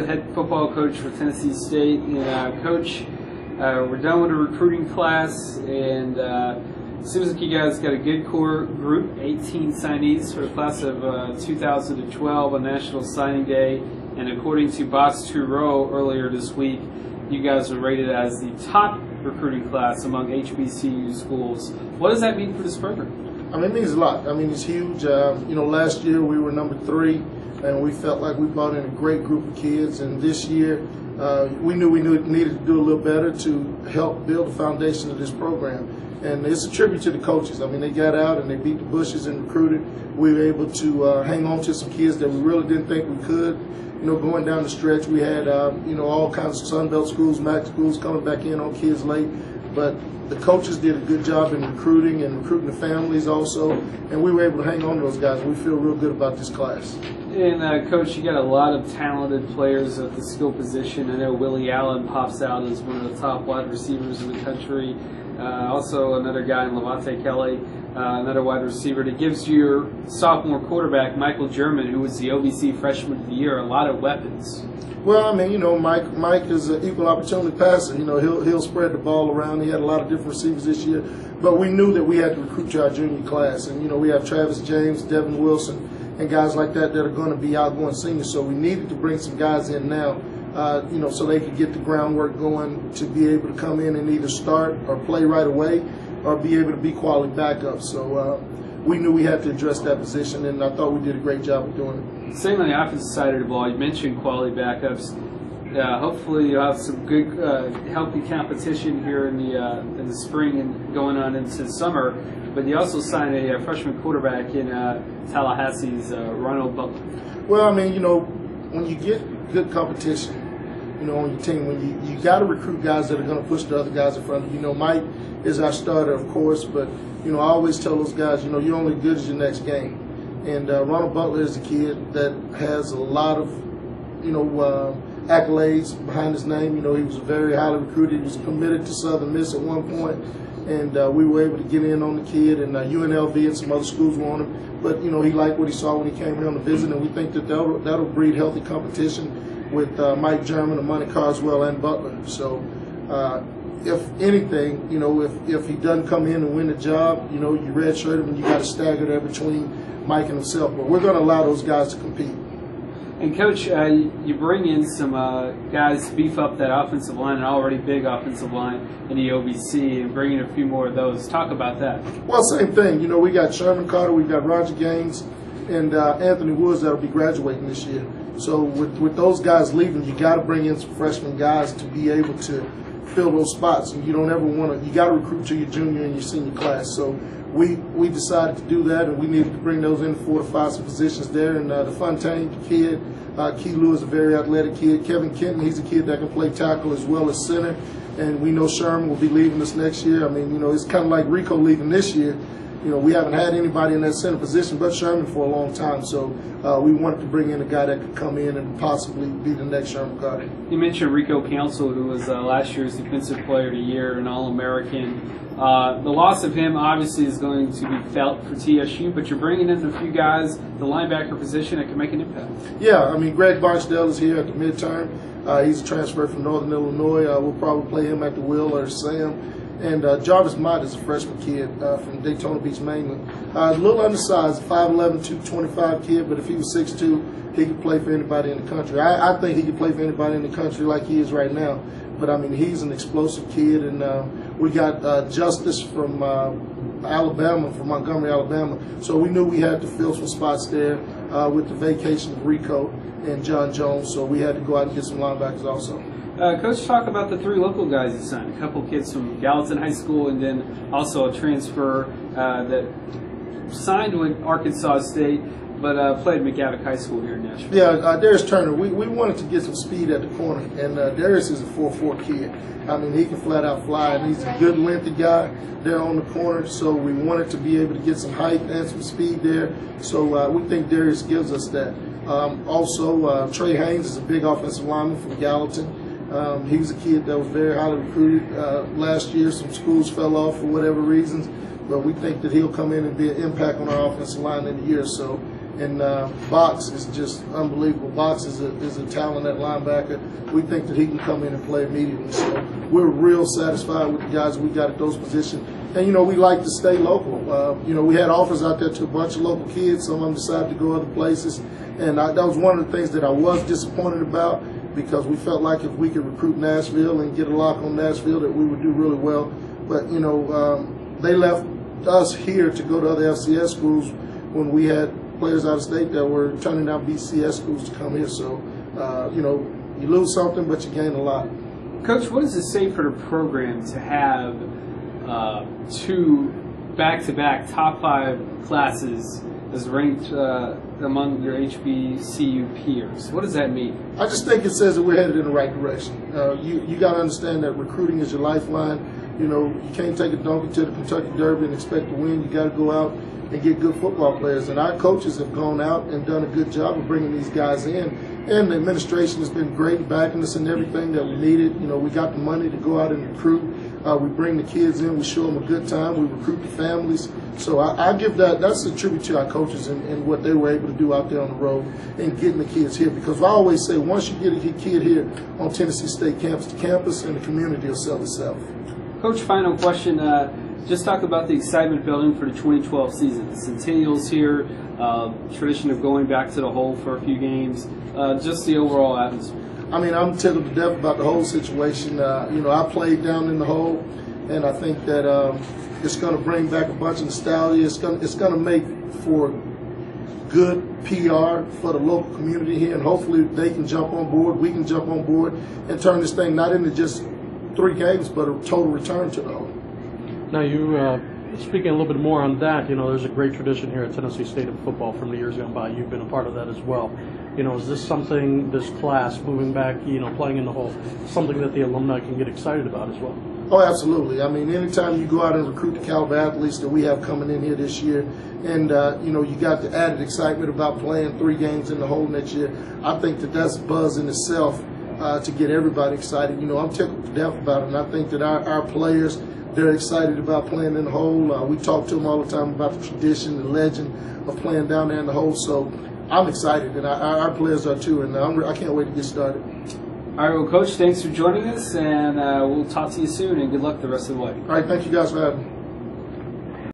head football coach for Tennessee State. And Coach, we're done with the recruiting class, and it seems like you guys got a good core group, 18 signees for the class of 2012 on National Signing Day. And according to Boxtorow earlier this week, you guys are rated as the top recruiting class among HBCU schools. What does that mean for this program? I mean, it means a lot. I mean, it's huge. Last year we were number 3, and we felt like we brought in a great group of kids. And this year, we knew needed to do a little better to help build the foundation of this program. And it's a tribute to the coaches. I mean, they got out and they beat the bushes and recruited. We were able to hang on to some kids that we really didn't think we could. Going down the stretch, we had, all kinds of Sun Belt schools, MAC schools coming back in on kids late. But the coaches did a good job in recruiting and recruiting the families also. And we were able to hang on to those guys. We feel real good about this class. And, Coach, you got a lot of talented players at the skill position. I know Willie Allen pops out as one of the top wide receivers in the country. Also another guy in Levante Kelly, another wide receiver. That gives your sophomore quarterback, Michael German, who was the OVC Freshman of the Year, a lot of weapons. Well, I mean, Mike is an equal opportunity passer. He'll spread the ball around. He had a lot of different receivers this year. But we knew that we had to recruit to our junior class. And, we have Travis James, Devin Wilson, and guys like that are going to be outgoing seniors. So we needed to bring some guys in now. So they could get the groundwork going to be able to come in and either start or play right away or be able to be quality backups. So we knew we had to address that position, and I thought we did a great job of doing it. Same on the offensive side of the ball. You mentioned quality backups. Hopefully you'll have some good, healthy competition here in the spring and going on into summer. But you also signed a freshman quarterback in Tallahassee's Ronald Butler. Well, I mean, when you get good competition, on your team, when you got to recruit guys that are going to push the other guys in front of you. Mike is our starter, of course, but I always tell those guys, you're only as good as your next game. And Ronald Butler is a kid that has a lot of, accolades behind his name. He was very highly recruited. He was committed to Southern Miss at one point, and we were able to get in on the kid. And UNLV and some other schools were on him, but he liked what he saw when he came here on the visit, and we think that that'll breed healthy competition with Mike German, Amani Carswell, and Butler. So if anything, if he doesn't come in and win the job, you redshirt him and you got to stagger there between Mike and himself. But we're going to allow those guys to compete. And, Coach, you bring in some guys to beef up that offensive line, an already big offensive line in the OVC, and bring in a few more of those. Talk about that. Well, same thing. We got Sherman Carter, we've got Roger Gaines, and Anthony Woods that will be graduating this year. So with those guys leaving, you got to bring in some freshman guys to be able to fill those spots. And you don't ever want to. You got to recruit to your junior and your senior class. So we decided to do that, and we needed to bring those in to fortify some positions there. And the Fontaine kid, Key Lewis, a very athletic kid. Kevin Kenton, he's a kid that can play tackle as well as center. And we know Sherman will be leaving us next year. I mean, it's kind of like Rico leaving this year. We haven't had anybody in that center position but Sherman for a long time, so we wanted to bring in a guy that could come in and possibly be the next Sherman Carter. You mentioned Rico Council, who was last year's Defensive Player of the Year and All-American. The loss of him obviously is going to be felt for TSU, but you're bringing in a few guys, the linebacker position, that can make an impact. Yeah, I mean, Greg Barnsdale is here at the midterm. He's a transfer from Northern Illinois. We'll probably play him at the Will or Sam. And Jarvis Mott is a freshman kid from Daytona Beach, mainland. A little undersized, 5'11", 225 kid, but if he was 6'2", he could play for anybody in the country. I think he could play for anybody in the country like he is right now. But, I mean, he's an explosive kid. And we got Justice from Alabama, from Montgomery, Alabama. So we knew we had to fill some spots there with the vacation of Rico and John Jones. So we had to go out and get some linebackers also. Coach, talk about the 3 local guys you signed. A couple kids from Gallatin High School, and then also a transfer that signed with Arkansas State, but played McGavock High School here in Nashville. Yeah, Darius Turner. We wanted to get some speed at the corner, and Darius is a 4'4" kid. I mean, he can flat out fly, and he's a good lengthy guy there on the corner. So we wanted to be able to get some height and some speed there. So we think Darius gives us that. Also, Trey Haynes is a big offensive lineman from Gallatin. He was a kid that was very highly recruited last year. Some schools fell off for whatever reasons, but we think that he'll come in and be an impact on our offensive line in the year. So, And Box is just unbelievable. Box is a talent at linebacker. We think that he can come in and play immediately. So we're real satisfied with the guys we got at those positions. And, we like to stay local. We had offers out there to a bunch of local kids. Some of them decided to go other places. And that was one of the things that I was disappointed about, because we felt like if we could recruit Nashville and get a lock on Nashville, that we would do really well. But, they left us here to go to other FCS schools when we had players out of state that were turning down BCS schools to come here. So, you lose something, but you gain a lot. Coach, what does it say for the program to have two back-to-back top 5 classes as ranked among your HBCU peers? What does that mean? I just think it says that we're headed in the right direction. You got to understand that recruiting is your lifeline. You can't take a donkey to the Kentucky Derby and expect to win. You got to go out and get good football players. And our coaches have gone out and done a good job of bringing these guys in. And the administration has been great in backing us in everything that we needed. We got the money to go out and recruit. We bring the kids in. We show them a good time. We recruit the families. So I give that's a tribute to our coaches and what they were able to do out there on the road and getting the kids here. Because I always say, once you get a kid here on Tennessee State campus, the campus and the community will sell itself. Coach, final question. Just talk about the excitement building for the 2012 season. The Centennial's here, tradition of going back to the hole for a few games, just the overall atmosphere. I mean, I'm tickled to death about the whole situation. I played down in the hole, and I think that it's going to bring back a bunch of nostalgia. It's going to make for good PR for the local community here, and hopefully they can jump on board, we can jump on board, and turn this thing not into just 3 games, but a total return to the hole. Now, you speaking a little bit more on that, there's a great tradition here at Tennessee State in football from the years gone by. You've been a part of that as well. Is this something, this class moving back, playing in the hole, something that the alumni can get excited about as well? Oh, absolutely. I mean, anytime you go out and recruit the caliber athletes that we have coming in here this year, and, you got the added excitement about playing 3 games in the hole next year, I think that that's buzz in itself to get everybody excited. I'm tickled to death about it, and I think that our players, they're excited about playing in the hole. We talk to them all the time about the tradition, the legend of playing down there in the hole. So I'm excited, and our players are too, and I can't wait to get started. All right, well, Coach, thanks for joining us, and we'll talk to you soon, and good luck the rest of the way. All right, thank you guys for having me.